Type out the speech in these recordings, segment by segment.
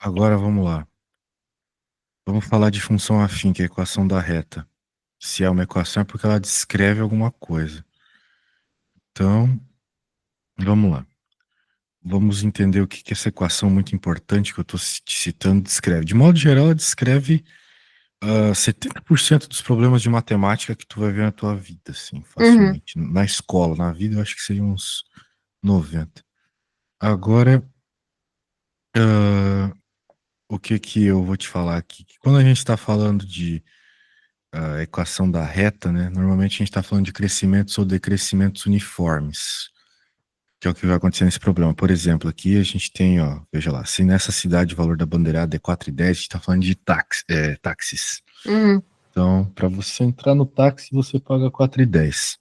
Agora vamos lá. Vamos falar de função afim, que é a equação da reta. Se é uma equação é porque ela descreve alguma coisa. Então, vamos lá. Vamos entender o que que essa equação muito importante que eu estou te citando descreve. De modo geral, ela descreve 70% dos problemas de matemática que tu vai ver na tua vida, assim, Uhum, facilmente. Na escola, na vida, eu acho que seriam uns 90. Agora, ah, o que que eu vou te falar aqui? Que quando a gente está falando de equação da reta, né, normalmente a gente está falando de crescimentos ou decrescimentos uniformes, que é o que vai acontecer nesse problema. Por exemplo, aqui a gente tem, ó, veja lá, se nessa cidade o valor da bandeirada é 4,10, a gente está falando de táxis. uhum, Então, para você entrar no táxi, você paga 4,10.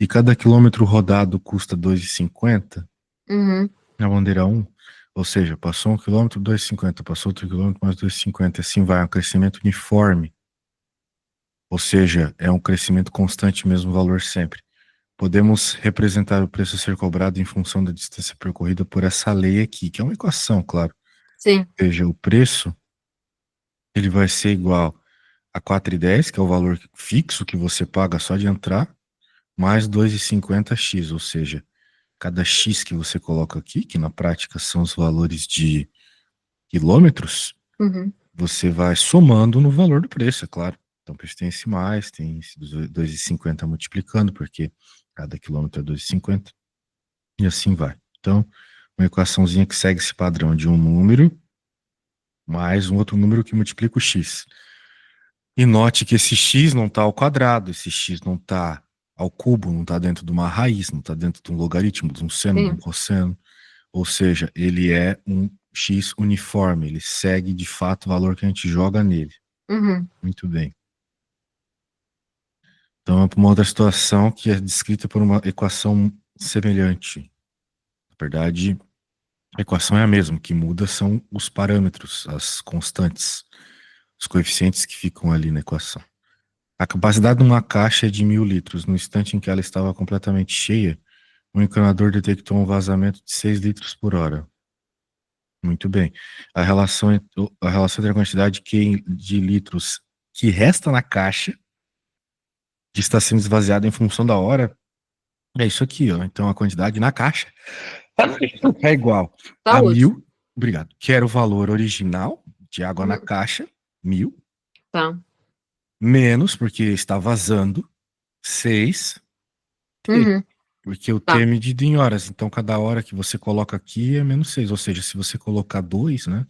E cada quilômetro rodado custa 2,50 uhum, na bandeira um. Ou seja, passou um quilômetro, 2,50, passou outro quilômetro, mais 2,50. Assim vai, é um crescimento uniforme. Ou seja, é um crescimento constante, mesmo valor sempre. Podemos representar o preço a ser cobrado em função da distância percorrida por essa lei aqui, que é uma equação, claro. sim, Ou seja, o preço ele vai ser igual a 4,10, que é o valor fixo que você paga só de entrar, mais 2,50x, ou seja, cada x que você coloca aqui, que na prática são os valores de quilômetros, uhum, você vai somando no valor do preço, é claro. Então, por isso tem esse mais, tem esse 2,50 multiplicando, porque cada quilômetro é 2,50, e assim vai. Então, uma equaçãozinha que segue esse padrão de um número mais um outro número que multiplica o x. E note que esse x não está ao quadrado, esse x não está ao cubo, não está dentro de uma raiz, não está dentro de um logaritmo, de um seno, de um sim, cosseno. Ou seja, ele é um x uniforme, ele segue de fato o valor que a gente joga nele. uhum, Muito bem. Então, é uma outra situação que é descrita por uma equação semelhante. Na verdade, a equação é a mesma, o que muda são os parâmetros, as constantes, os coeficientes que ficam ali na equação. A capacidade de uma caixa é de 1.000 litros. No instante em que ela estava completamente cheia, o encanador detectou um vazamento de 6 litros por hora. Muito bem. A relação entre a quantidade de litros que resta na caixa, que está sendo esvaziada em função da hora, é isso aqui, ó. Então a quantidade na caixa é igual tá a ótimo, 1.000, obrigado, que era o valor original de água na uhum, caixa, 1.000, tá, menos, porque está vazando, 6 T, uhum, porque o T tá, é medido em horas. Então cada hora que você coloca aqui é menos 6. Ou seja, se você colocar 2, né,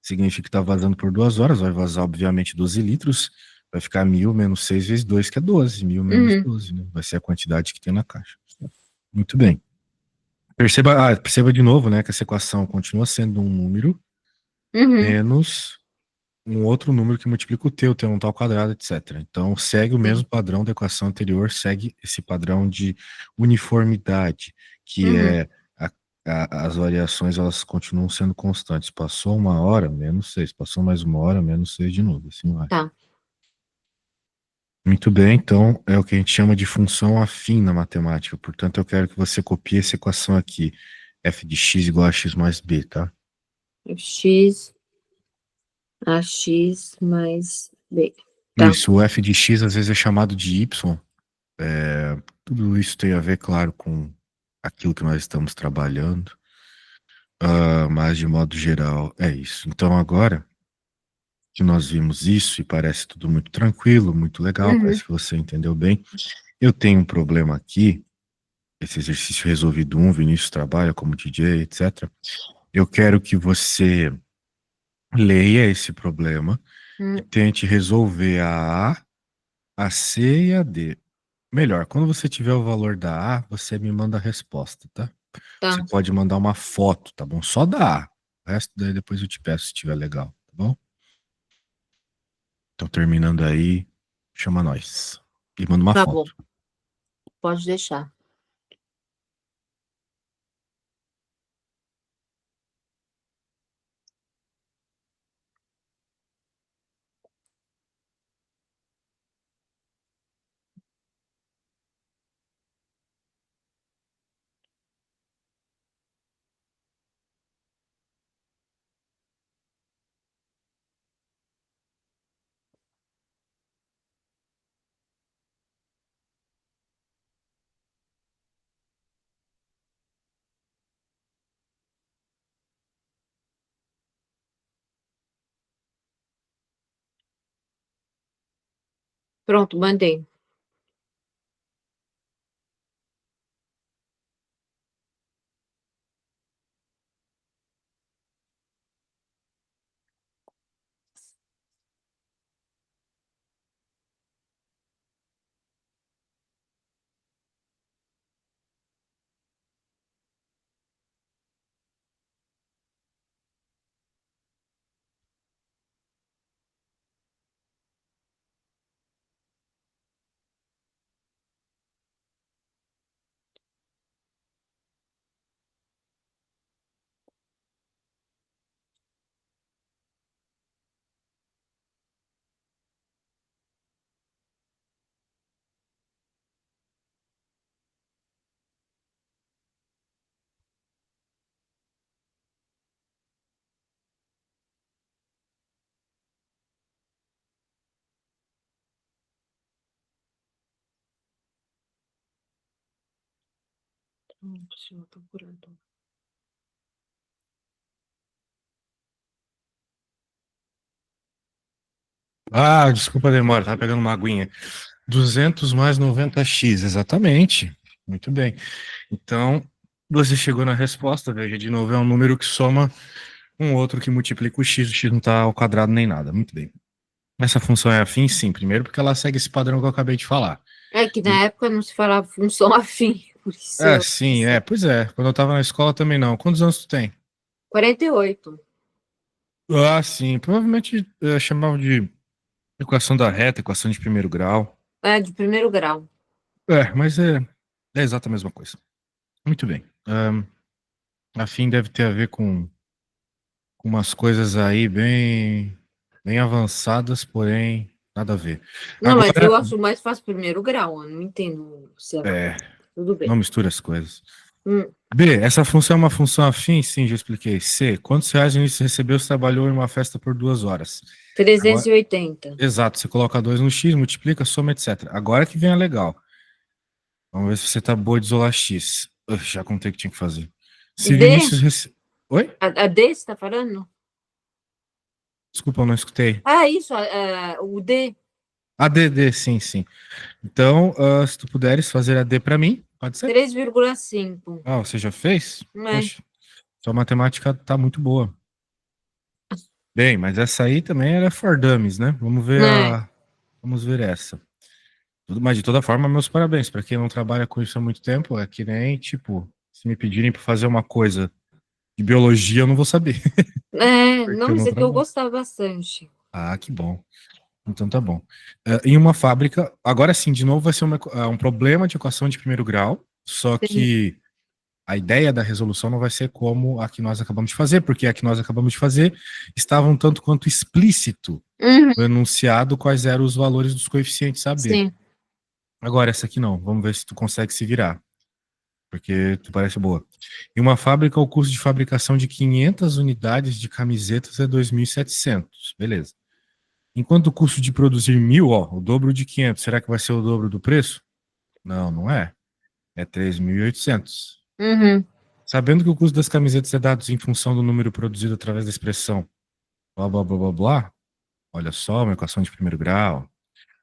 significa que está vazando por 2 horas, vai vazar, obviamente, 12 litros, vai ficar 1.000 menos 6 vezes 2, que é 12. 1.000 menos uhum, 12, né? Vai ser a quantidade que tem na caixa. Muito bem. Perceba de novo, né, que essa equação continua sendo um número uhum, menos um outro número que multiplica o T não tá ao quadrado, etc. Então, segue o mesmo sim, padrão da equação anterior, segue esse padrão de uniformidade, que uhum, é as variações, elas continuam sendo constantes. Passou uma hora, menos 6. Passou mais uma hora, menos 6 de novo. Assim vai. tá, Muito bem, então é o que a gente chama de função afim na matemática. Portanto, eu quero que você copie essa equação aqui. F de x igual a x mais b, tá? x, ax mais b, tá, Isso, o f de x às vezes é chamado de y. Tudo isso tem a ver, claro, com aquilo que nós estamos trabalhando, mas de modo geral é isso. Então, agora que nós vimos isso e parece tudo muito tranquilo, muito legal, uhum, parece que você entendeu bem. Eu tenho um problema aqui, esse exercício resolvido um, Vinícius trabalha como DJ, etc. Eu quero que você leia esse problema e uhum, tente resolver a C e a D. Melhor, quando você tiver o valor da A, você me manda a resposta, tá? Você tá, pode mandar uma foto, tá bom? Só da A. O resto daí depois eu te peço se estiver legal, tá bom? Então terminando aí, chama nós. E manda uma tá bom, foto. pode deixar. Pronto, mandei. Senhor, tô curando. Ah, desculpa a demora, tá pegando uma aguinha. 200 mais 90x, exatamente. Muito bem. Então, você chegou na resposta, veja, de novo, é um número que soma um outro que multiplica o x não está ao quadrado nem nada. Muito bem. Essa função é afim? Sim, primeiro porque ela segue esse padrão que eu acabei de falar. É que E- na época não se falava função afim, por isso É, eu sim, pensei. pois é. Quando eu estava na escola também não. Quantos anos tu tem? 48. Ah, sim, provavelmente chamavam de equação da reta, equação de primeiro grau. É, de primeiro grau. Mas é exata a mesma coisa. Muito bem. Afim deve ter a ver com umas coisas aí bem avançadas, porém nada a ver. Não, mas eu Agora, acho mais fácil primeiro grau. Eu não entendo se é. é, Tudo não bem. mistura as coisas. Hum, B, essa função é uma função afim? Sim, já expliquei. C, quantos reais você recebeu se trabalhou em uma festa por 2 horas? Agora, 380. exato, você coloca 2 no x, multiplica, soma, etc. Agora que vem a legal. Vamos ver se você tá boa de isolar x. Já contei o que tinha que fazer. Se D? Vinícius Oi? A D você tá falando? Desculpa, eu não escutei. Ah, isso, o D. A D, sim, sim. Então, se tu puderes fazer a D para mim, pode ser? 3,5. Ah, você já fez? É, Poxa, sua matemática tá muito boa. Bem, mas essa aí também era for dummies, né? é, Vamos ver essa. Mas de toda forma, meus parabéns. Para quem não trabalha com isso há muito tempo, é que nem, tipo, se me pedirem para fazer uma coisa de biologia, eu não vou saber, porque não, eu mas não é que eu trabalho. gostava bastante. Ah, que bom. Então tá bom. Em uma fábrica, agora sim, de novo, vai ser um problema de equação de primeiro grau, só Sim. que a ideia da resolução não vai ser como a que nós acabamos de fazer, porque a que nós acabamos de fazer estava um tanto quanto explícito Uhum, no enunciado quais eram os valores dos coeficientes A, B. sim. Agora, essa aqui não. Vamos ver se tu consegue se virar, porque tu parece boa. Em uma fábrica, o custo de fabricação de 500 unidades de camisetas é 2.700. Beleza. Enquanto o custo de produzir 1.000, ó, o dobro de 500, será que vai ser o dobro do preço? Não, não é. É 3.800. Uhum, Sabendo que o custo das camisetas é dado em função do número produzido através da expressão blá blá blá blá blá, olha só, uma equação de primeiro grau.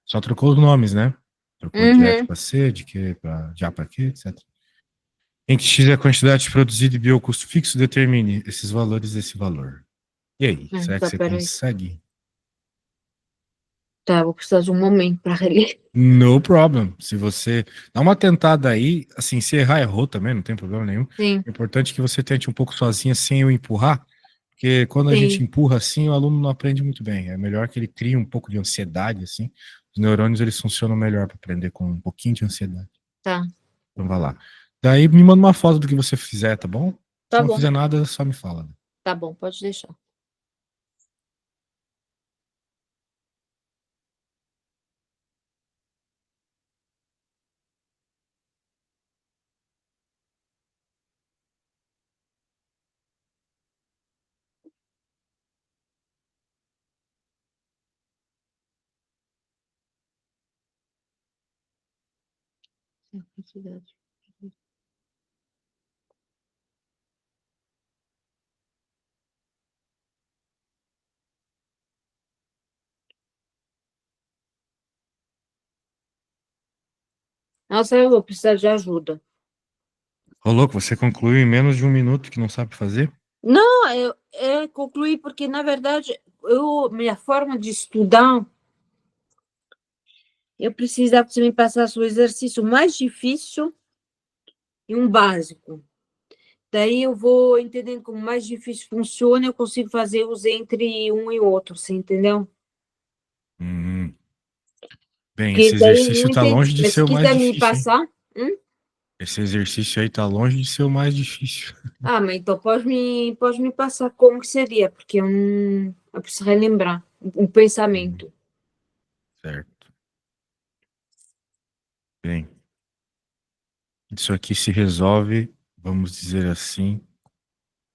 Só trocou os nomes, né? Trocou de F uhum. para C, de A para Q, etc. Em que X é a quantidade produzida e B é o custo fixo, determine esses valores desse valor. E aí, será que Tá, você peraí. consegue? Tá, vou precisar de um momento para reler. No problem. Se você dá uma tentada aí, assim, se errar, errou também, não tem problema nenhum. Sim, O importante é que você tente um pouco sozinha, sem eu empurrar, porque quando a gente sim, empurra assim, o aluno não aprende muito bem. É melhor que ele crie um pouco de ansiedade, assim. Os neurônios, eles funcionam melhor para aprender com um pouquinho de ansiedade. tá. Então, vai lá. Daí, me manda uma foto do que você fizer, tá bom? Se Tá não bom, fizer nada, só me fala. tá bom, pode deixar. Nossa, eu vou precisar de ajuda. Ô, louco, você concluiu em menos de um minuto que não sabe fazer? Não, eu concluí porque, na verdade, minha forma de estudar, eu precisava que você me passasse o exercício mais difícil e um básico. Daí eu vou entendendo como mais difícil funciona, eu consigo fazer os entre um e outro, você entendeu? Hum. Bem, Porque esse daí eu exercício não tá entendi. longe de Mas ser se o mais quiser me difícil, hein? passar, Esse exercício aí tá longe de ser o mais difícil. ah, mas então pode me passar como que seria, porque eu não, eu preciso relembrar o Hum, pensamento. certo. Bem, isso aqui se resolve, vamos dizer assim,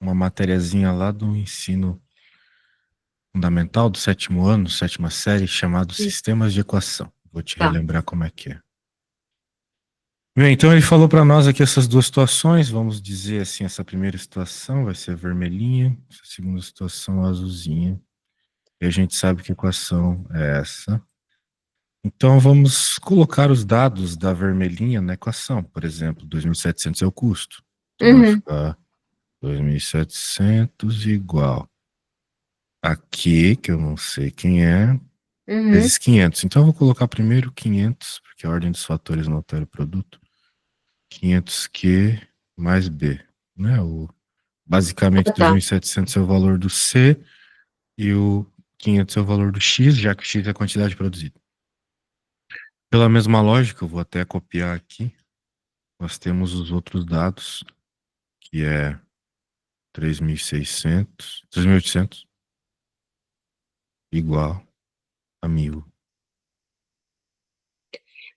uma matériazinha lá do ensino fundamental do sétimo ano, sétima série, chamado Sistemas de Equação. Vou te Tá, relembrar como é que é. Bem, então ele falou para nós aqui essas duas situações, vamos dizer assim, essa primeira situação vai ser vermelhinha, essa segunda situação azulzinha. E a gente sabe que equação é essa. Então vamos colocar os dados da vermelhinha na equação. Por exemplo, 2.700 é o custo. Então vai uhum, ficar 2.700 igual aqui, que eu não sei quem é, uhum, vezes 500. Então eu vou colocar primeiro 500, porque a ordem dos fatores não altera o produto. 500Q mais B, né? Basicamente, ah, tá, 2.700 é o valor do C e o 500 é o valor do X, já que o X é a quantidade produzida. Pela mesma lógica, eu vou até copiar aqui. Nós temos os outros dados, que é 3.600, 3.800 igual a 1.000.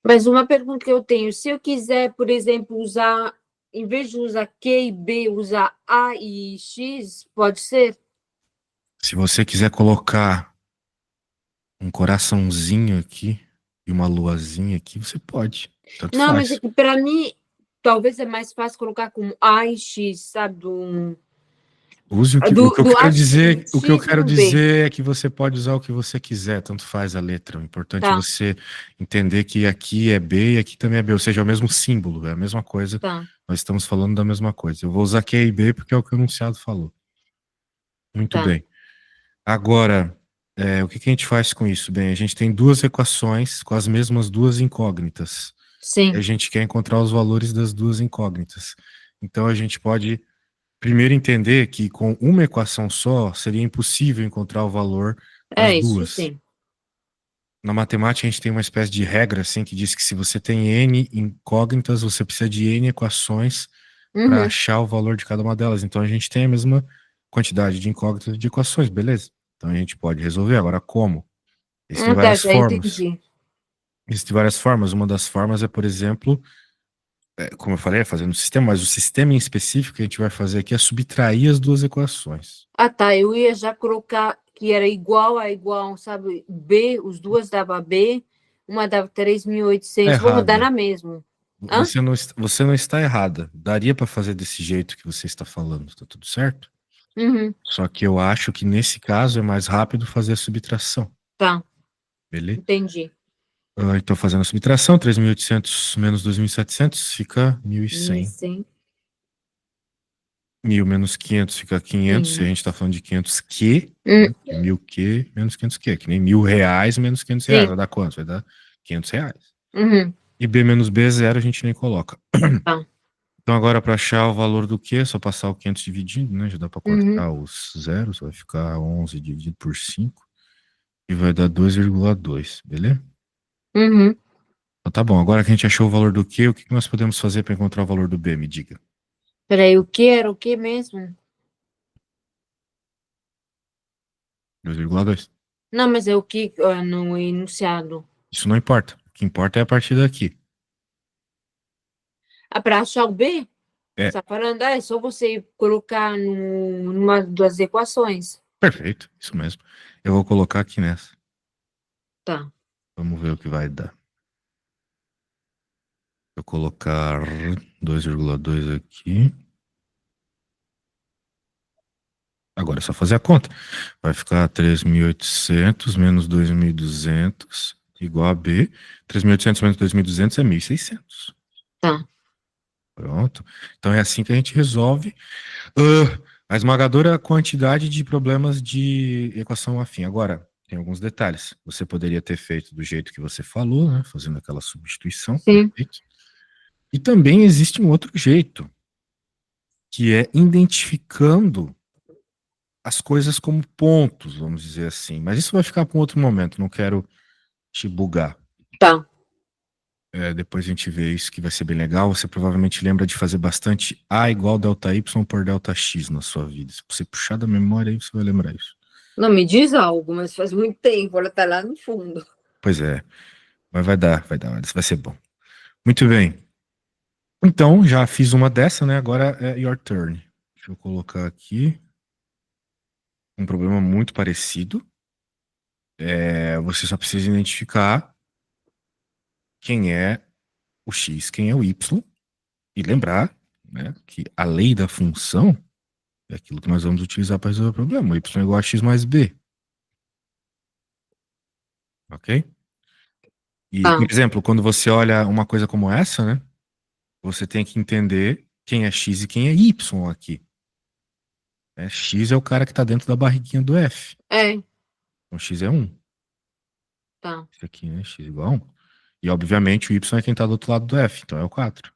mas uma pergunta que eu tenho, se eu quiser, por exemplo, usar, em vez de usar Q e B, usar A e X, pode ser? Se você quiser colocar um coraçãozinho aqui e uma luazinha aqui, você pode. Tanto Não, mas é faz. que para mim, talvez é mais fácil colocar como A e X, sabe? Use o que eu Do quero A, dizer, o que eu X e quero do B. dizer é que você pode usar o que você quiser, tanto faz a letra. O importante é Tá, você entender que aqui é B e aqui também é B, ou seja, é o mesmo símbolo, é a mesma coisa. tá, Nós estamos falando da mesma coisa. Eu vou usar Q e B porque é o que o enunciado falou. Muito tá. bem. Agora, o que que a gente faz com isso? Bem, a gente tem duas equações com as mesmas duas incógnitas. E a Sim. gente quer encontrar os valores das duas incógnitas. Então a gente pode primeiro entender que com uma equação só seria impossível encontrar o valor das É isso, duas. sim. Na matemática a gente tem uma espécie de regra assim que diz que se você tem n incógnitas, você precisa de n equações para Uhum. achar o valor de cada uma delas. Então a gente tem a mesma quantidade de incógnitas e de equações, beleza? Então a gente pode resolver. Agora como? Existem Tá, várias já formas. entendi. Existem várias formas. Uma das formas é, por exemplo, como eu falei, é fazendo um sistema, mas o sistema em específico que a gente vai fazer aqui é subtrair as duas equações. Ah, tá. Eu ia já colocar que era igual a igual, sabe? B, os duas dava B, uma dava Tá 3.800. Vou rodar errada. na mesma. Hã? Você não está errada. Daria para fazer desse jeito que você está falando, tá tudo certo? Uhum. Só que eu acho que nesse caso é mais rápido fazer a subtração, Tá, beleza? entendi. Então, fazendo a subtração, 3.800 menos 2.700 fica 1.100. 1.100. 1.000 menos 500 fica 500, e a gente está 500. falando de 500 Q, Hum, né? Que 1.000 Q menos 500 Q, que nem R$ 1.000 menos 500 reais, sim. vai dar quanto? Vai dar R$ 500. Uhum. E B menos B é zero, a gente nem coloca. Tá. Então agora para achar o valor do Q, é só passar o 500 dividindo, né? Já dá para Uhum. cortar os zeros, vai ficar 11 dividido por 5 e vai dar 2,2, beleza? Uhum. Então tá bom, agora que a gente achou o valor do Q, o que que nós podemos fazer para encontrar o valor do B? Me diga. Peraí, o que era o que mesmo? 2,2. Não, mas é o que no enunciado. Isso não importa. O que importa é a partir daqui. Ah, para achar o B? É, Você tá falando, é só você colocar numa das equações. perfeito, isso mesmo. Eu vou colocar aqui nessa. Tá. Vamos ver o que vai dar. Vou colocar 2,2 aqui. Agora é só fazer a conta. Vai ficar 3.800 menos 2.200. igual a B. 3.800 menos 2.200 é 1.600. Tá. Pronto. Então é assim que a gente resolve a esmagadora quantidade de problemas de equação afim. Agora, tem alguns detalhes. Você poderia ter feito do jeito que você falou, né? Fazendo aquela substituição, Sim. perfeito. E também existe um outro jeito, que é identificando as coisas como pontos, vamos dizer assim. Mas isso vai ficar para um outro momento, não quero te bugar. Tá. Depois a gente vê isso que vai ser bem legal. Você provavelmente lembra de fazer bastante A igual delta Y por delta X na sua vida. Se você puxar da memória, aí você vai lembrar isso. Não me diz algo, mas faz muito tempo, ela tá lá no fundo. Pois é, mas isso vai ser bom. Muito bem. Então, já fiz uma dessa, né? Agora é your turn. Deixa eu colocar aqui um problema muito parecido. Você só precisa identificar quem é o X, quem é o Y, e lembrar, né, que a lei da função é aquilo que nós vamos utilizar para resolver o problema. O Y é igual a X mais B. Ok? E, por Tá. exemplo, quando você olha uma coisa como essa, né? Você tem que entender quem é X e quem é Y aqui. Né? X é o cara que está dentro da barriguinha do F. É, Então X é 1. tá. Isso aqui, né? X igual a 1. E, obviamente, o Y é quem está do outro lado do F. Então é o 4.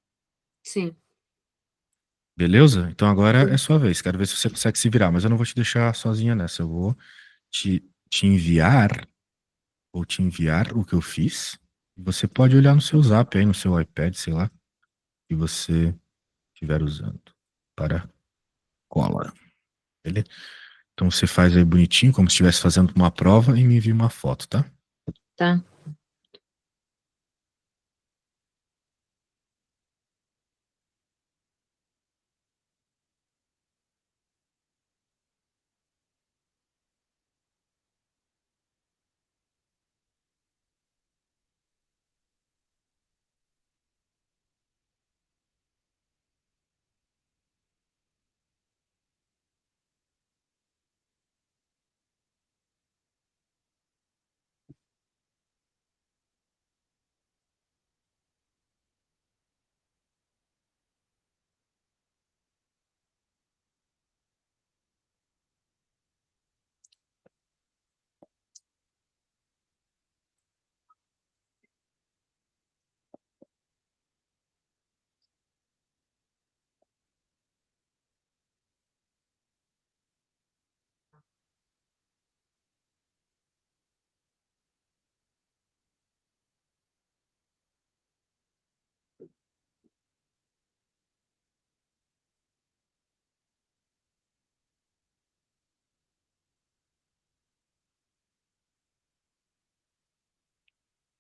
Sim. Beleza? Então agora é Sim. sua vez. Quero ver se você consegue se virar. Mas eu não vou te deixar sozinha nessa. Eu vou te enviar, ou te enviar o que eu fiz. E você pode olhar no seu Zap aí, no seu iPad, sei lá, que você estiver usando para cola. Beleza? Então você faz aí bonitinho, como se estivesse fazendo uma prova e me envia uma foto, tá? Tá.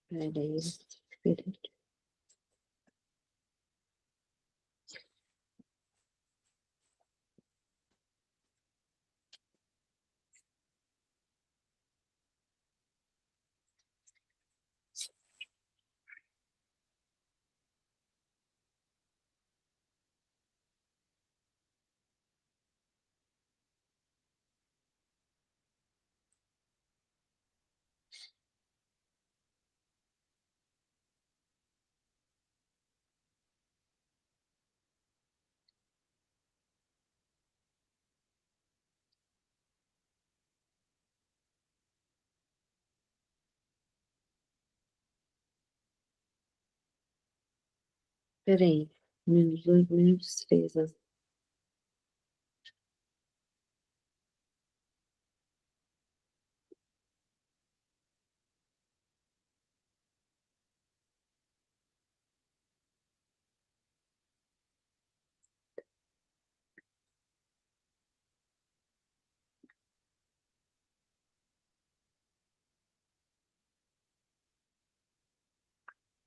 Peraí. Peraí. Peraí. -2, -3. Ó.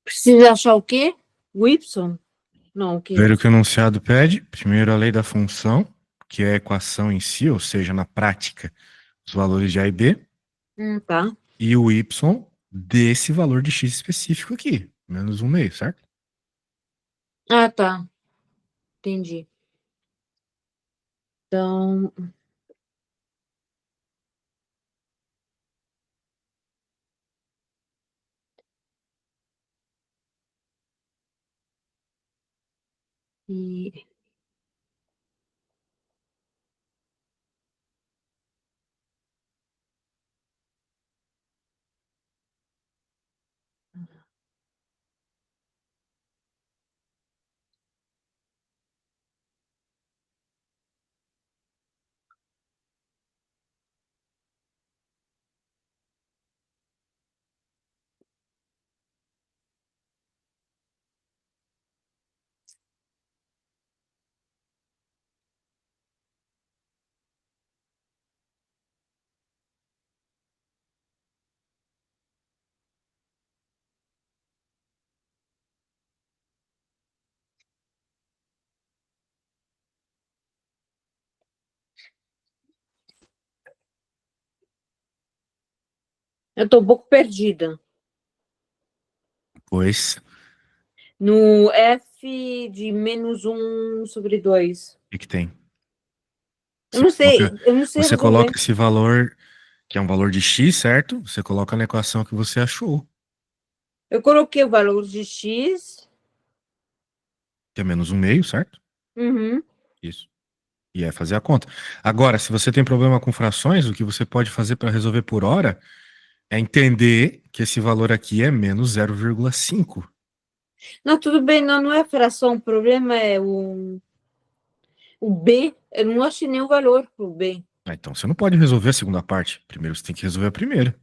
Precisa achar o quê? O Y? Não, o quê? Ver o que o enunciado pede. Primeiro, a lei da função, que é a equação em si, ou seja, na prática, os valores de A e B. Tá. E o Y desse valor de X específico aqui. Menos um meio, certo? Ah, tá. Entendi. Então, E eu estou um pouco perdida. Pois, No f de -1/2. o que que tem? Eu não sei, eu não sei Você coloca resolver. esse valor, que é um valor de x, certo? Você coloca na equação que você achou, Eu coloquei o valor de x. que é menos um meio, certo? Uhum. Isso. E é fazer a conta. Agora, se você tem problema com frações, o que você pode fazer para resolver por hora é entender que esse valor aqui é menos 0,5. Não, tudo bem, não, não é fração. O problema é o B. Eu não achei nenhum valor para o B. Ah, então você não pode resolver a segunda parte. Primeiro você tem que resolver a primeira.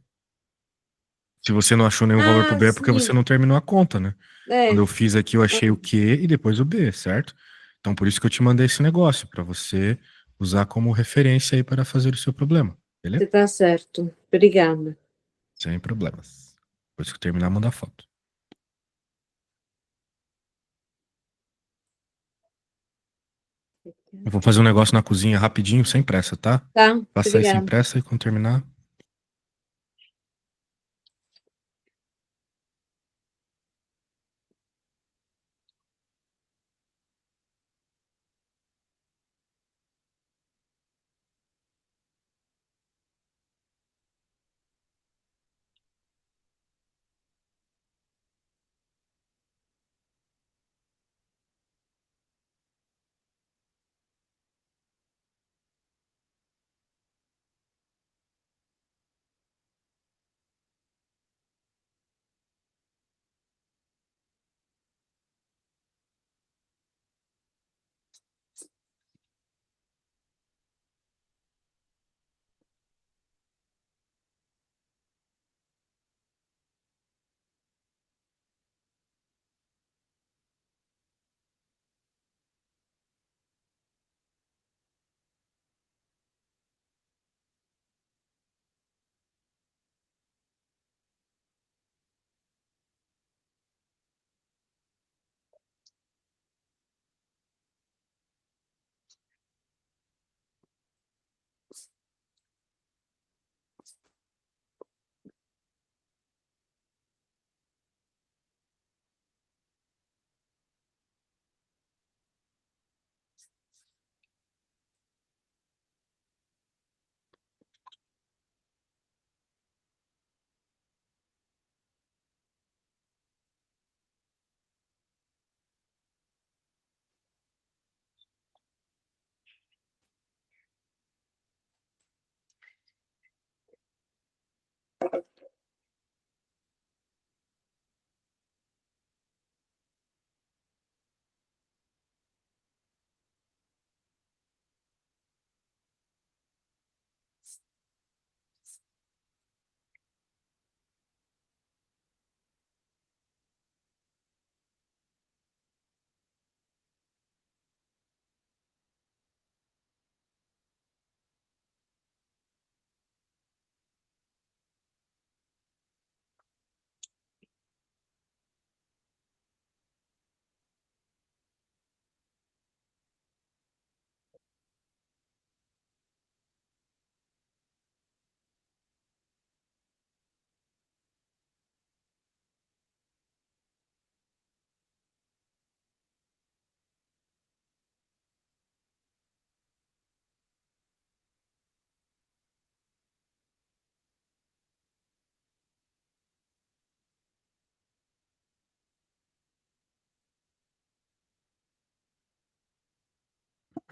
Se você não achou nenhum valor pro Ah, B é porque você sim. não terminou a conta, né? Quando É. eu fiz aqui, eu achei o Q e depois o B, certo? Então por isso que eu te mandei esse negócio, para você usar como referência aí para fazer o seu problema, Você beleza? está certo. Obrigada. Sem problemas. Depois que eu terminar, manda foto. Eu vou fazer um negócio na cozinha rapidinho, sem pressa, tá? Tá, Faça aí sem obrigada. pressa e quando terminar.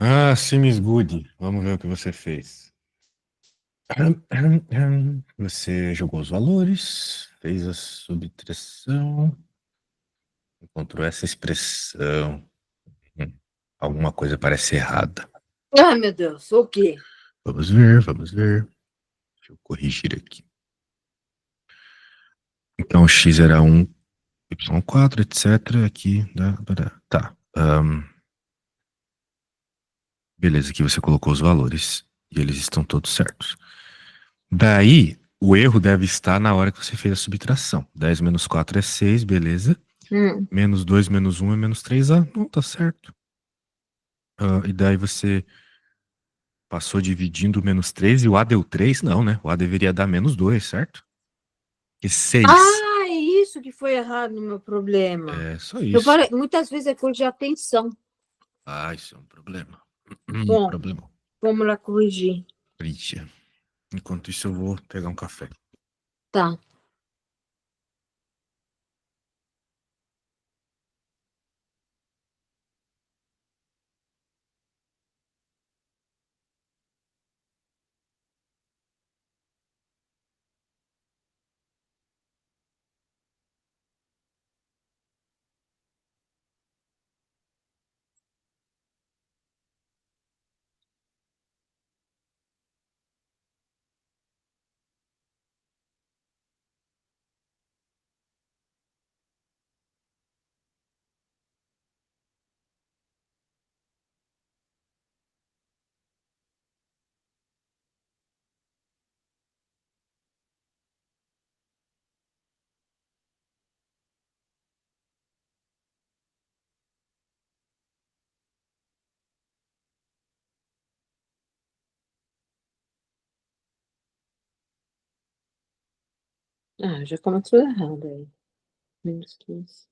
Ah, Sims Good. Vamos ver o que você fez. Você jogou os valores, fez a subtração, encontrou essa expressão. Hum, Alguma coisa parece errada. Ai, meu Deus, o quê? Vamos ver, vamos ver. Deixa eu corrigir aqui. Então, x era 1, y4, etc. Aqui, tá. Beleza, aqui você colocou os valores e eles estão todos certos. Daí, o erro deve estar na hora que você fez a subtração. 10 menos 4 é 6, beleza. Hum. Menos 2 menos um é menos 3A. Não, tá certo. E daí você passou dividindo o menos 3 e o A deu 3. Não, né? O A deveria dar menos 2, certo? E 6. Ah, é isso que foi errado no meu problema. É só Eu isso. falei, muitas vezes é coisa de atenção. Ah, isso é um problema. Bom, Problema. vamos lá corrigir. Lícia. Enquanto isso, eu vou pegar um café. Tá. Ah, já começou errado aí. Menos 15.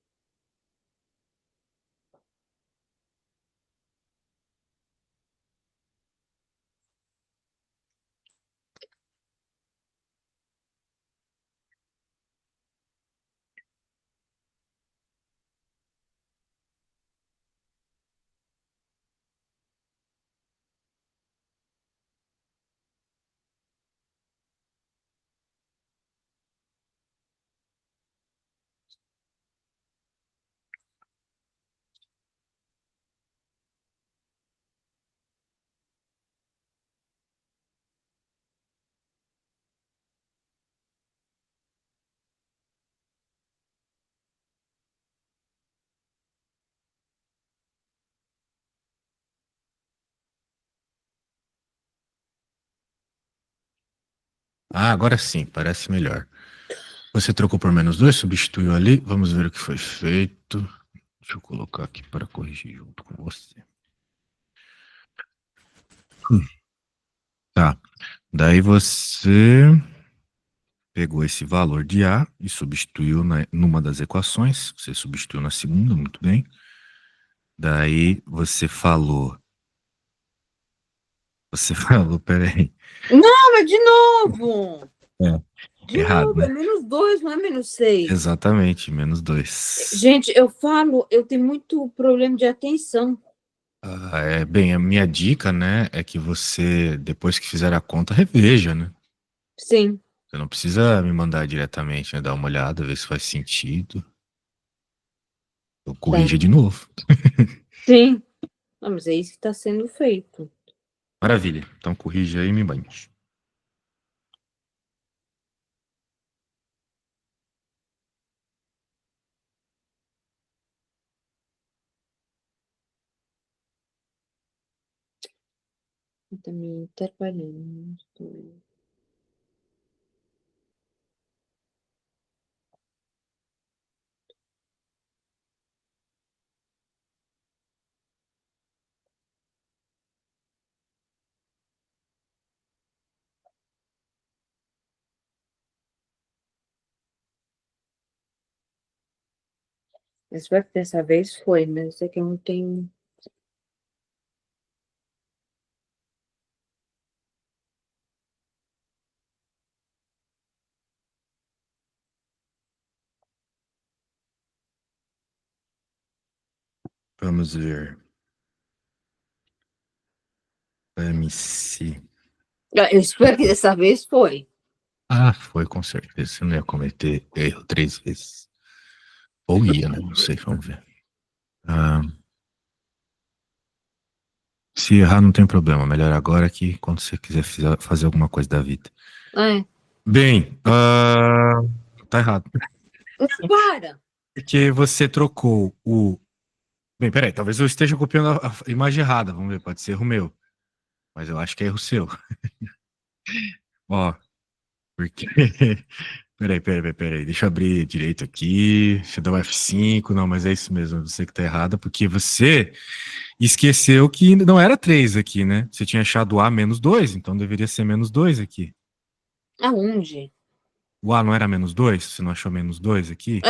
Ah, agora sim, parece melhor. Você trocou por menos 2, substituiu ali. Vamos ver o que foi feito. Deixa eu colocar aqui para corrigir junto com você. Hum, Tá. Daí você pegou esse valor de A e substituiu numa das equações. Você substituiu na segunda, muito bem. Daí você falou. Você falou, peraí. Não, mas de novo! É, De errado, novo, é né? menos 2, não é menos 6. Exatamente, menos 2. Gente, eu falo, eu tenho muito problema de atenção. Bem, a minha dica, né, é que você, depois que fizer a conta, reveja, né? Sim, Você não precisa me mandar diretamente, né? Dar uma olhada, ver se faz sentido. Eu tá. corrija de novo. Sim. Não, mas é isso que está sendo feito. Maravilha. Então corrija aí e me mande. Está me atrapalhando. Espero que dessa vez foi, mas é que eu não tenho. Vamos ver. MC. Eu espero que dessa vez foi. Ah, foi com certeza. Você não ia cometer erro 3 vezes. Ou ia, né? Não sei, vamos ver. Se errar, não tem problema. Melhor agora que quando você quiser fazer alguma coisa da vida. É. Bem, tá errado. Não, para! Porque você trocou o. Bem, peraí, talvez eu esteja copiando a imagem errada. Vamos ver, pode ser erro meu. Mas eu acho que é erro seu. Ó, porque. Peraí. Deixa eu abrir direito aqui. Deixa eu dar o F5. Não, mas é isso mesmo. Você que tá errada, porque você esqueceu que não era 3 aqui, né? Você tinha achado A menos 2, então deveria ser menos 2 aqui. Aonde? O A não era menos 2? Você não achou menos 2 aqui?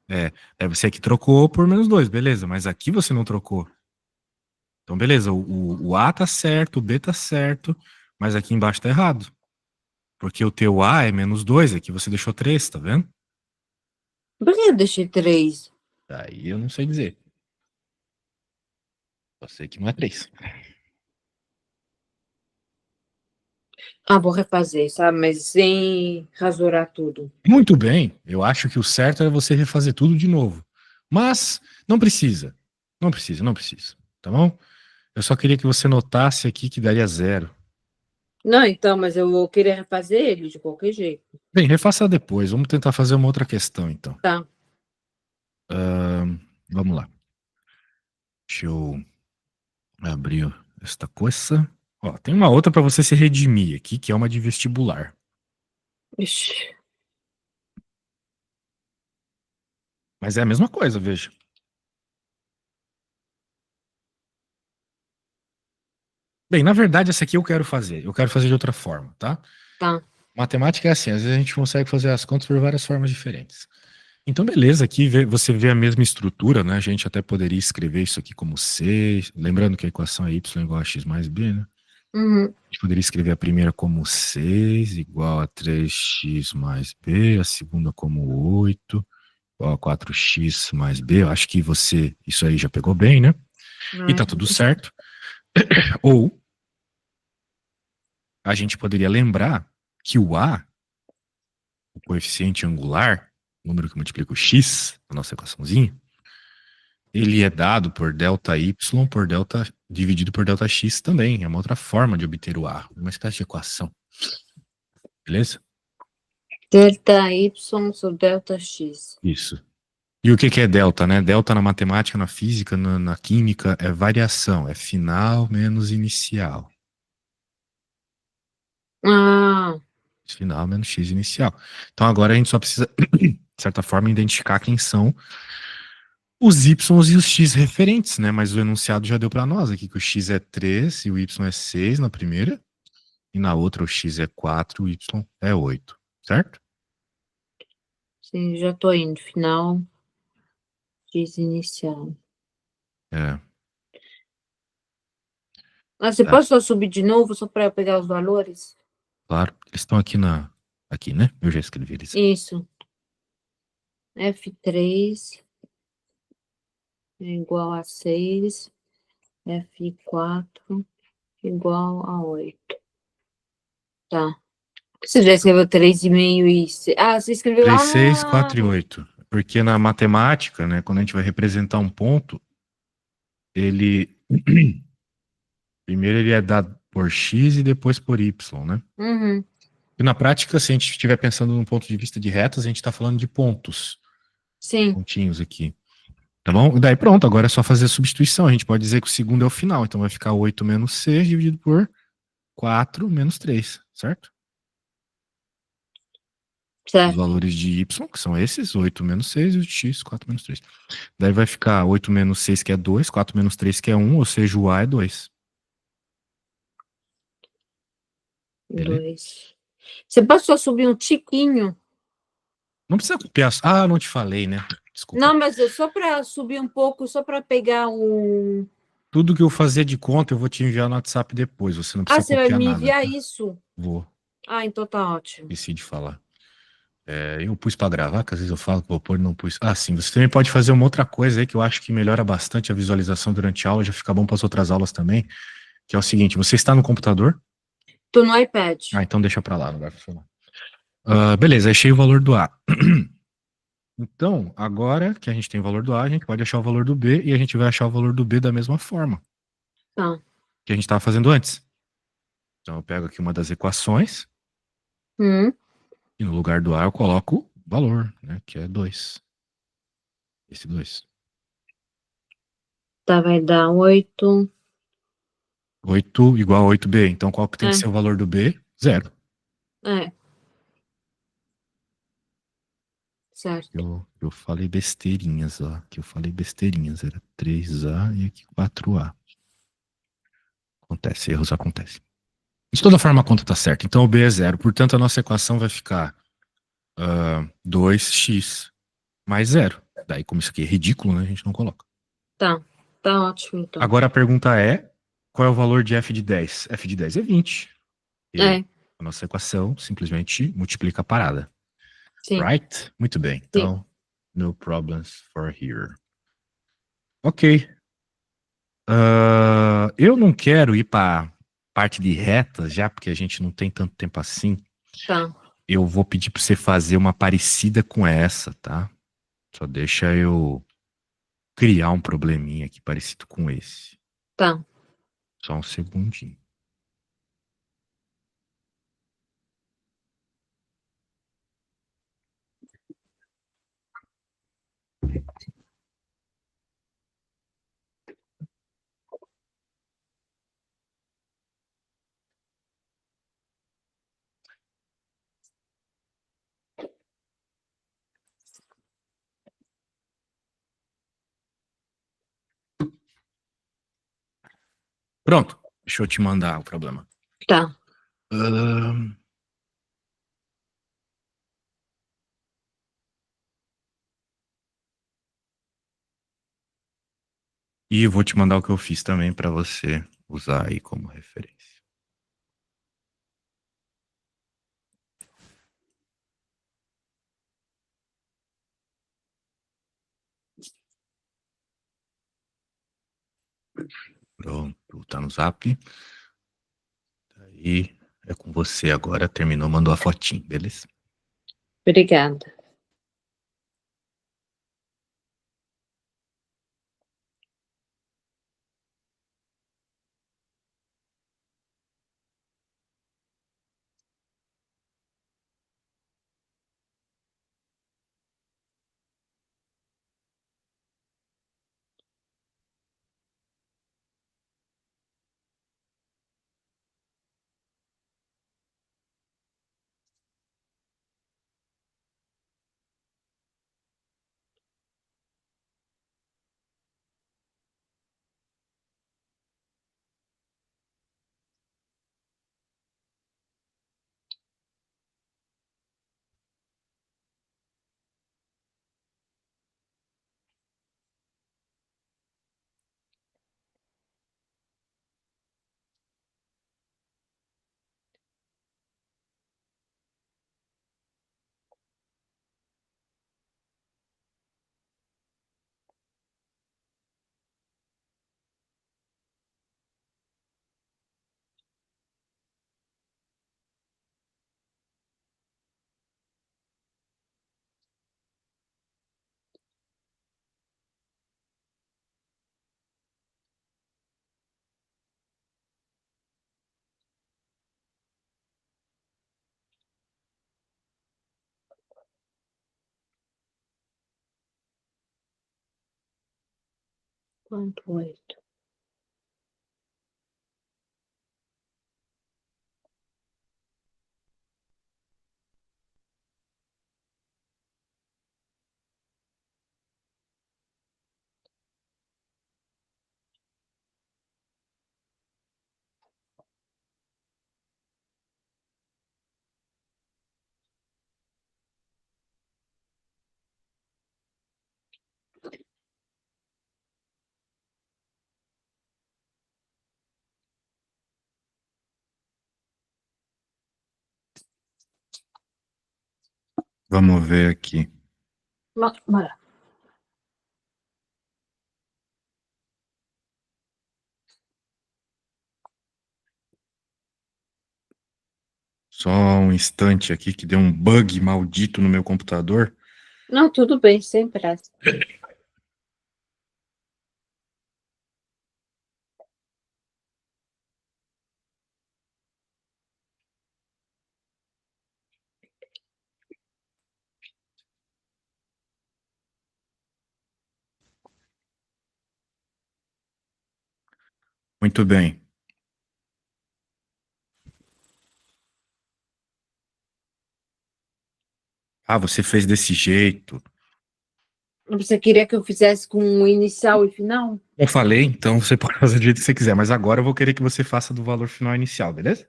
É. É você que trocou por menos 2, beleza. Mas aqui você não trocou. Então, beleza. O A tá certo, o B tá certo, mas aqui embaixo tá errado. Porque o teu A é menos 2, aqui você deixou 3, tá vendo? Por que eu deixei 3? Aí eu não sei dizer. Eu sei que não é 3. Ah, vou refazer, sabe? Mas sem rasurar tudo. Muito bem. Eu acho que o certo é você refazer tudo de novo. Mas não precisa. Não precisa. Tá bom? Eu só queria que você notasse aqui que daria 0. Não, então, mas eu vou querer refazer ele de qualquer jeito. Bem, refaça depois. Vamos tentar fazer uma outra questão, então. Tá. Vamos lá. Deixa eu abrir esta coisa. Ó, tem uma outra para você se redimir aqui, que é uma de vestibular. Ixi. Mas é a mesma coisa, veja. Bem, na verdade, essa aqui eu quero fazer. Eu quero fazer de outra forma, tá? Tá. Matemática é assim, às vezes a gente consegue fazer as contas por várias formas diferentes. Então, beleza, aqui você vê a mesma estrutura, né? A gente até poderia escrever isso aqui como C, lembrando que a equação é y igual a x mais b, né? Uhum. A gente poderia escrever a primeira como 6 igual a 3x mais b, a segunda como 8 igual a 4x mais b. Eu acho que isso aí já pegou bem, né? E tá tudo certo. Ou a gente poderia lembrar que o a, o coeficiente angular, o número que multiplica o x, a nossa equaçãozinha, ele é dado por ΔY por delta dividido por ΔX também. É uma outra forma de obter o A, uma espécie de equação. Beleza? Delta Y sobre delta X. Isso. E o que é delta, né? Delta na matemática, na física, na química é variação, é final menos inicial. Ah, Final menos x inicial. Então agora a gente só precisa, de certa forma, identificar quem são os y e os x referentes, né? Mas o enunciado já deu para nós aqui que o x é 3 e o y é 6 na primeira, e na outra o x é 4 e o y é 8, certo? sim, já tô indo. Final, X inicial. É, Ah, você tá, pode só subir de novo, só para eu pegar os valores? claro. Eles estão aqui, né? Eu já escrevi eles. Isso. F3 é igual a 6. F4 igual a 8. Tá. Você já escreveu 3,5 e... Ah, você escreveu 3, lá 6, no... 4 e 8. Porque na matemática, né, quando a gente vai representar um ponto, ele primeiro ele é dado por x e depois por y, né? Uhum. E na prática, se a gente estiver pensando num ponto de vista de retas, a gente está falando de pontos, Sim. pontinhos aqui. Tá bom? Daí pronto, agora é só fazer a substituição. A gente pode dizer que o segundo é o final, então vai ficar 8 menos 6 dividido por 4 menos 3, certo? Os Certo. valores de y, que são esses, 8 menos 6 e o de x, 4 menos 3. Daí vai ficar 8 menos 6, que é 2, 4 menos 3, que é 1, ou seja, o A é 2. Beleza? 2. Você pode só subir um tiquinho? Não precisa copiar. Ah, não te falei, né? Desculpa. Não, mas é só para subir um pouco, só para pegar um... Tudo que eu fazer de conta eu vou te enviar no WhatsApp depois. Você não Ah, precisa você vai copiar me nada. enviar Tá? isso? Vou. Ah, então tá ótimo. Esqueci de falar. Eu pus pra gravar, que às vezes eu falo que vou pôr e não pus. Ah, sim. Você também pode fazer uma outra coisa aí que eu acho que melhora bastante a visualização durante a aula, já fica bom para as outras aulas também. que é o seguinte, você está no computador? Tô no iPad. Então deixa pra lá, não vai funcionar. Beleza, achei o valor do A. Então, agora que a gente tem o valor do A, a gente pode achar o valor do B e a gente vai achar o valor do B da mesma forma Tá. que a gente estava fazendo antes. Então, eu pego aqui uma das equações e no lugar do A eu coloco o valor, né, que é 2. Esse 2. Tá, vai dar 8. 8 igual a 8B. Então, qual que tem que É, ser o valor do B? 0. é, certo. Eu falei besteirinhas, ó. Que eu falei besteirinhas. Era 3A e aqui 4A. Acontece, erros acontecem. De toda forma, a conta tá certa. Então, o B é 0. Portanto, a nossa equação vai ficar 2x mais 0. Daí, como isso aqui é ridículo, né? A gente não coloca. Tá, tá ótimo, então. Agora, a pergunta é, qual é o valor de f de 10? F de 10 é 20. E É, a nossa equação simplesmente multiplica a parada. sim, Right? Muito bem. sim. Então, no problems for here. Ok. Eu não quero ir para parte de retas já, porque a gente não tem tanto tempo assim. Tá, Eu vou pedir para você fazer uma parecida com essa, tá? Só deixa eu criar um probleminha aqui parecido com esse. tá. Só um segundinho. Pronto. Deixa eu te mandar o problema. Tá. E eu vou te mandar o que eu fiz também para você usar aí como referência. Pronto, tá no Zap. Aí é com você agora. Terminou, mandou a fotinho, beleza? Obrigada. Quanto 8? Vamos ver aqui. Bora. Só um instante aqui que deu um bug maldito no meu computador. Não, tudo bem, sem pressa. Muito bem. Ah, você fez desse jeito. Você queria que eu fizesse com inicial e final? Eu falei, então você pode fazer do jeito que você quiser, mas agora eu vou querer que você faça do valor final inicial, beleza?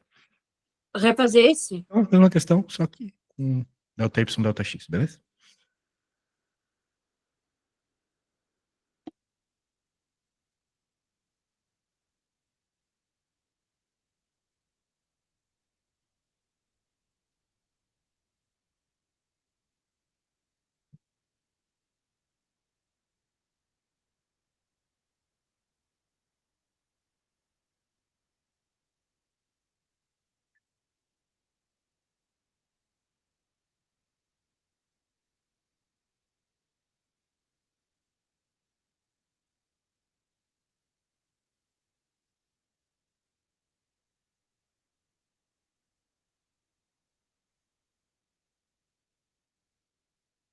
Refazer esse? Então, mesma questão, só que com delta y, delta x, beleza?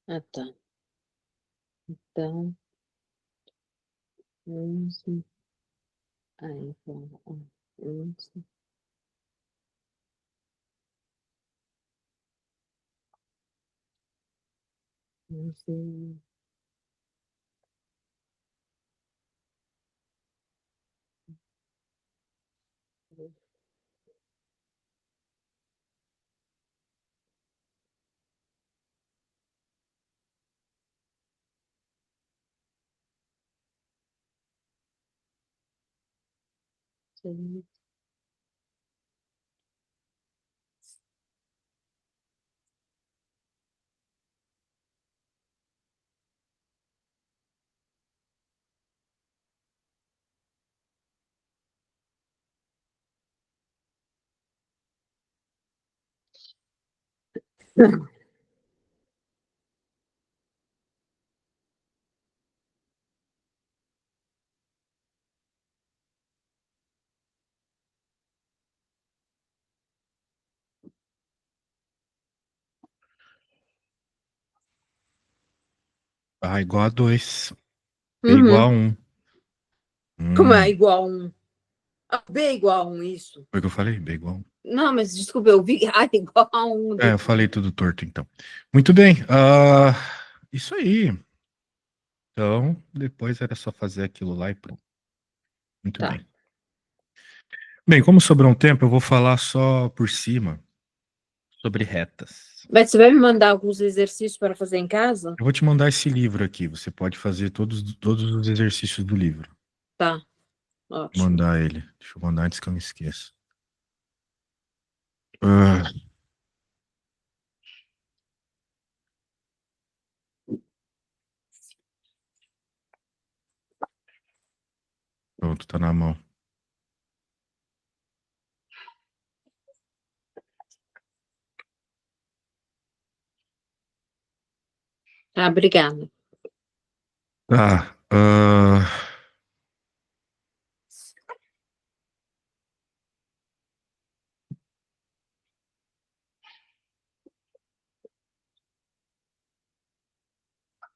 Ah, tá. Então, 11, aí, igual a 11, 11, A igual a 2, b igual a Uhum. 1. Como é Hum, igual a 1? Ah, B é igual a 1, isso. foi o que eu falei? B igual a 1. Não, mas desculpa, eu vi A igual a 1 É, eu depois. falei tudo torto, então. Muito bem. Isso aí. Então, depois era só fazer aquilo lá e pronto. Muito Tá. bem. Bem, como sobrou um tempo, eu vou falar só por cima sobre retas. Mas você vai me mandar alguns exercícios para fazer em casa? Eu vou te mandar esse livro aqui. Você pode fazer todos os exercícios do livro. Tá, Vou ótimo. mandar ele. Deixa eu mandar antes que eu me esqueça. Ah, pronto, tá na mão. Tá, obrigada. Tá.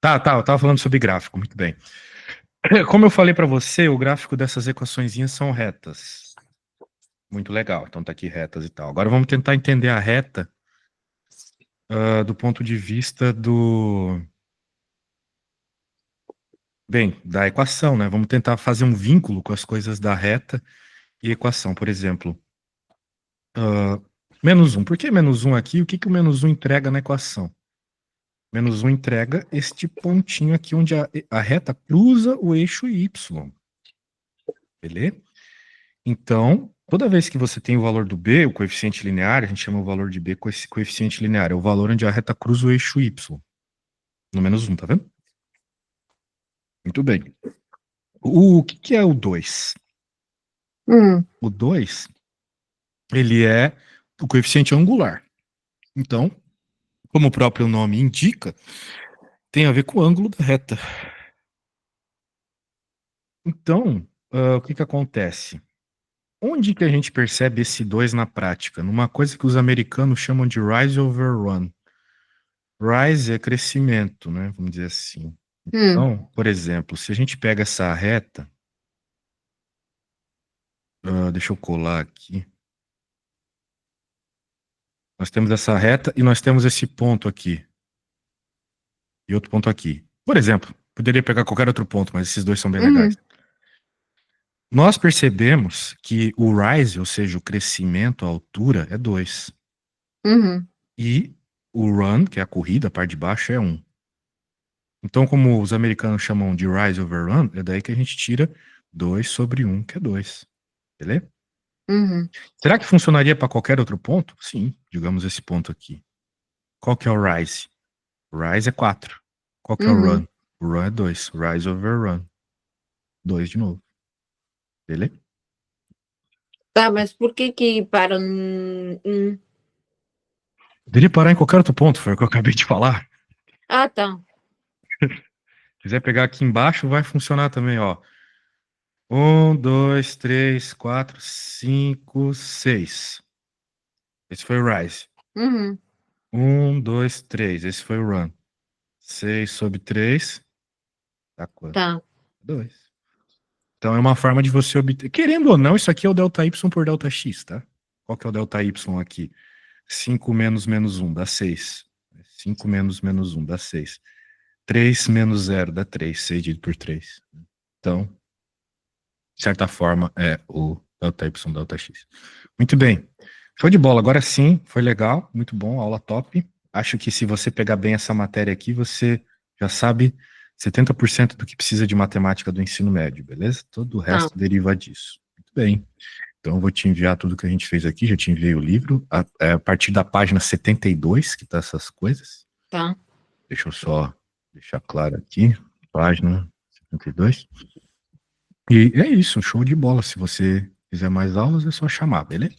Tá, eu tava falando sobre gráfico, muito bem. Como eu falei para você, o gráfico dessas equaçõezinhas são retas. Muito legal. Então tá aqui retas e tal. Agora vamos tentar entender a reta do ponto de vista da equação, né? Vamos tentar fazer um vínculo com as coisas da reta e equação. Por exemplo, menos um. Por que menos um aqui? O que o menos um entrega na equação? Menos um entrega este pontinho aqui onde a reta cruza o eixo Y. Beleza? Então, toda vez que você tem o valor do B, o coeficiente linear, a gente chama o valor de B coeficiente linear, é o valor onde a reta cruza o eixo Y. No menos um, tá vendo? Muito bem. O que é o 2? Hum, O 2, ele é o coeficiente angular. Então, como o próprio nome indica, tem a ver com o ângulo da reta. Então, o que acontece? Onde que a gente percebe esse 2 na prática? Numa coisa que os americanos chamam de rise over run. Rise é crescimento, né? Vamos dizer assim. Então, por exemplo, se a gente pega essa reta, deixa eu colar aqui. Nós temos essa reta e nós temos esse ponto aqui. E outro ponto aqui. Por exemplo, poderia pegar qualquer outro ponto, mas esses dois são bem legais. Nós percebemos que o rise, ou seja, o crescimento, a altura, é 2. E o run, que é a corrida, a parte de baixo, é 1. Então, como os americanos chamam de rise over run, é daí que a gente tira 2 sobre 1, que é 2. Beleza? Será que funcionaria para qualquer outro ponto? Sim, digamos esse ponto aqui. Qual que é o rise? O rise é 4. Qual que é o run? O run é 2. Rise over run. 2 de novo. Beleza? Tá, mas por que para num... Poderia parar em qualquer outro ponto, foi o que eu acabei de falar. Ah, tá. Se quiser pegar aqui embaixo, vai funcionar também, ó. 1, 2, 3, 4, 5, 6. Esse foi o rise. 1, 2, 3. Esse foi o run. 6 sobre 3. Dá quanto? Tá. 2. Então é uma forma de você obter. Querendo ou não, isso aqui é o delta y por delta x, tá? Qual que é o delta y aqui? 5 menos menos 1 dá 6. 5 menos menos 1 dá 6. 3 menos 0 dá 3. 6 dividido por 3. Então, de certa forma, é o delta y delta x. Muito bem. Show de bola. Agora sim, foi legal. Muito bom, aula top. Acho que se você pegar bem essa matéria aqui, você já sabe 70% do que precisa de matemática do ensino médio, beleza? Todo o resto deriva disso. Muito bem. Então, eu vou te enviar tudo que a gente fez aqui. Já te enviei o livro. A partir da página 72, que tá essas coisas. Tá. Deixa eu só deixar claro aqui. Página 72. E é isso, show de bola. Se você quiser mais aulas, é só chamar, beleza?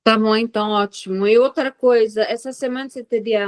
Tá bom, então, ótimo. E outra coisa, essa semana você teria